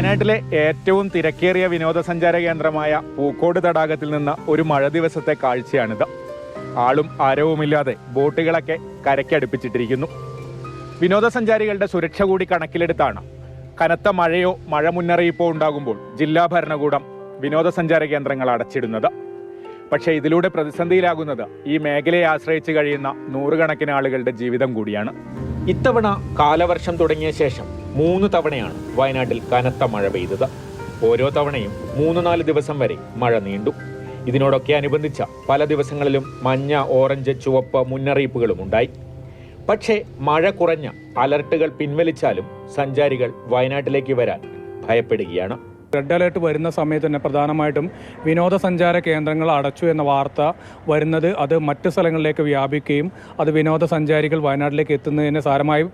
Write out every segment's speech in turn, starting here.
വയനാട്ടിലെ ഏറ്റവും തിരക്കേറിയ വിനോദസഞ്ചാര കേന്ദ്രമായ പൂക്കോട് തടാകത്തിൽ നിന്ന് ഒരു മഴ ദിവസത്തെ കാഴ്ചയാണിത്. ആളും ആരവുമില്ലാതെ ബോട്ടുകളൊക്കെ കരയ്ക്കടുപ്പിച്ചിട്ടിരിക്കുന്നു. വിനോദസഞ്ചാരികളുടെ സുരക്ഷ കൂടി കണക്കിലെടുത്താണ് കനത്ത മഴയോ മഴ മുന്നറിയിപ്പോ ഉണ്ടാകുമ്പോൾ ജില്ലാ ഭരണകൂടം വിനോദസഞ്ചാര കേന്ദ്രങ്ങൾ അടച്ചിടുന്നത്. പക്ഷേ ഇതിലൂടെ പ്രതിസന്ധിയിലാകുന്നത് ഈ മേഖലയെ ആശ്രയിച്ച് കഴിയുന്ന നൂറുകണക്കിന് ആളുകളുടെ ജീവിതം കൂടിയാണ്. ഇത്തവണ കാലവർഷം തുടങ്ങിയ ശേഷം 3 തവണയാണ് വയനാട്ടിൽ കനത്ത മഴ പെയ്തത്. ഓരോ തവണയും 3-4 ദിവസം വരെ മഴ നീണ്ടു. ഇതിനോടൊക്കെ അനുബന്ധിച്ച പല ദിവസങ്ങളിലും മഞ്ഞ, ഓറഞ്ച്, ചുവപ്പ് മുന്നറിയിപ്പുകളും ഉണ്ടായി. പക്ഷേ മഴ കുറഞ്ഞ അലർട്ടുകൾ പിൻവലിച്ചാലും സഞ്ചാരികൾ വയനാട്ടിലേക്ക് വരാൻ ഭയപ്പെടുകയാണ്. റെഡ് അലേർട്ട് വരുന്ന സമയത്ത് തന്നെ പ്രധാനമായിട്ടും വിനോദസഞ്ചാര കേന്ദ്രങ്ങൾ അടച്ചു എന്ന വാർത്ത വരുന്നത് അത് മറ്റ് സ്ഥലങ്ങളിലേക്ക് വ്യാപിക്കുകയും അത് വിനോദസഞ്ചാരികൾ വയനാട്ടിലേക്ക് എത്തുന്നതിനെ സാരമായി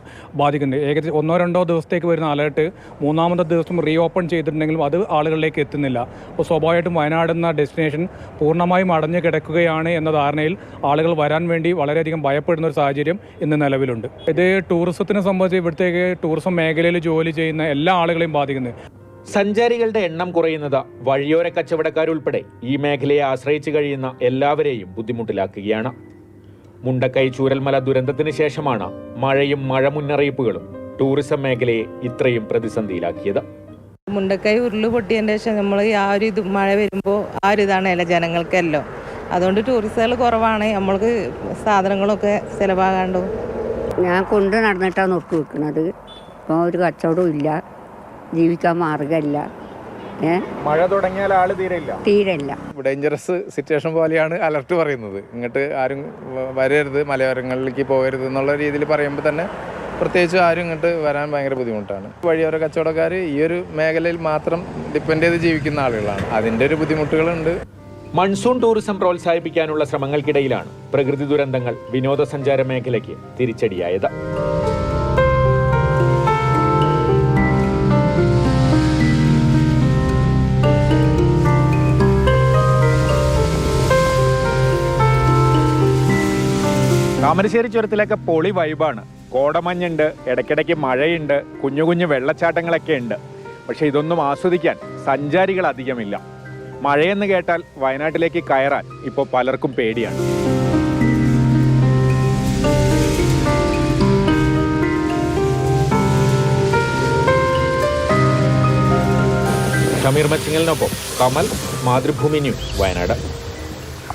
ബാധിക്കുന്നുണ്ട്. ഏകദേശം 1-2 ദിവസത്തേക്ക് വരുന്ന അലേർട്ട് 3-ാമത്തെ ദിവസം റീ ഓപ്പൺ ചെയ്തിട്ടുണ്ടെങ്കിലും അത് ആളുകളിലേക്ക് എത്തുന്നില്ല. അപ്പോൾ സ്വാഭാവികമായിട്ടും വയനാട് എന്ന ഡെസ്റ്റിനേഷൻ പൂർണ്ണമായും അടഞ്ഞു കിടക്കുകയാണ് എന്ന ധാരണയിൽ ആളുകൾ വരാൻ വേണ്ടി വളരെയധികം ഭയപ്പെടുന്ന ഒരു സാഹചര്യം ഇന്ന് നിലവിലുണ്ട്. ഇത് ടൂറിസത്തിനെ സംബന്ധിച്ച് ഇവിടത്തേക്ക് ടൂറിസം മേഖലയിൽ ജോലി ചെയ്യുന്ന എല്ലാ ആളുകളെയും ബാധിക്കുന്നത്. സഞ്ചാരികളുടെ എണ്ണം കുറയുന്നത് വഴിയോര കച്ചവടക്കാരുൾപ്പെടെ ഈ മേഖലയെ ആശ്രയിച്ച് കഴിയുന്ന എല്ലാവരെയും ബുദ്ധിമുട്ടിലാക്കുകയാണ്. മുണ്ടക്കൈ ചൂരൽമല ദുരന്തത്തിന് ശേഷമാണ് മഴയും മഴ മുന്നറിയിപ്പുകളും ടൂറിസം മേഖലയെ ഇത്രയും പ്രതിസന്ധിയിലാക്കിയത്. മുണ്ടക്കൈ ഉരുള് പൊട്ടിയതിന് ശേഷം നമ്മൾ മഴ വരുമ്പോൾ ഇതാണ് ജനങ്ങൾക്കല്ലോ. അതുകൊണ്ട് ടൂറിസ്റ്റുകൾ കുറവാണ്, നമ്മൾക്ക് സാധനങ്ങളൊക്കെ ചിലവാകാണ്ടോ. ഞാൻ കൊണ്ട് നടന്നിട്ടാണ് നോക്കി വെക്കുന്നത്. ഇപ്പോൾ ഒരു കച്ചവടവും ഇല്ല, ജീവിക്കാൻ മാർഗമില്ല. മഴ തുടങ്ങിയാൽ ആള് തീരെയില്ല. ഡേഞ്ചറസ് സിറ്റുവേഷൻ പോലെയാണ് അലർട്ട് പറയുന്നത്. ഇങ്ങോട്ട് ആരും വരരുത്, മലയോരങ്ങളിലേക്ക് പോകരുത് എന്നുള്ള രീതിയിൽ പറയുമ്പോൾ തന്നെ പ്രത്യേകിച്ച് ആരും ഇങ്ങോട്ട് വരാൻ ഭയങ്കര ബുദ്ധിമുട്ടാണ്. വഴിയോര കച്ചവടക്കാർ ഈ ഒരു മേഖലയിൽ മാത്രം ഡിപ്പെൻഡ് ചെയ്ത് ജീവിക്കുന്ന ആളുകളാണ്. അതിൻ്റെ ഒരു ബുദ്ധിമുട്ടുകളുണ്ട്. മൺസൂൺ ടൂറിസം പ്രോത്സാഹിപ്പിക്കാനുള്ള ശ്രമങ്ങൾക്കിടയിലാണ് പ്രകൃതി ദുരന്തങ്ങൾ വിനോദസഞ്ചാര മേഖലയ്ക്ക് തിരിച്ചടിയായത്. താമരശ്ശേരി ചുരത്തിലൊക്കെ പൊളി വൈബാണ്. കോടമഞ്ഞുണ്ട്, ഇടയ്ക്കിടയ്ക്ക് മഴയുണ്ട്, കുഞ്ഞു കുഞ്ഞു വെള്ളച്ചാട്ടങ്ങളൊക്കെ ഉണ്ട്. പക്ഷെ ഇതൊന്നും ആസ്വദിക്കാൻ സഞ്ചാരികൾ അധികമില്ല. മഴയെന്ന് കേട്ടാൽ വയനാട്ടിലേക്ക് കയറാൻ ഇപ്പോൾ പലർക്കും പേടിയാണ്. ഷമീർ മച്ചിങ്ങലിനൊപ്പം കമൽ, മാതൃഭൂമി ന്യൂസ്, വയനാട്.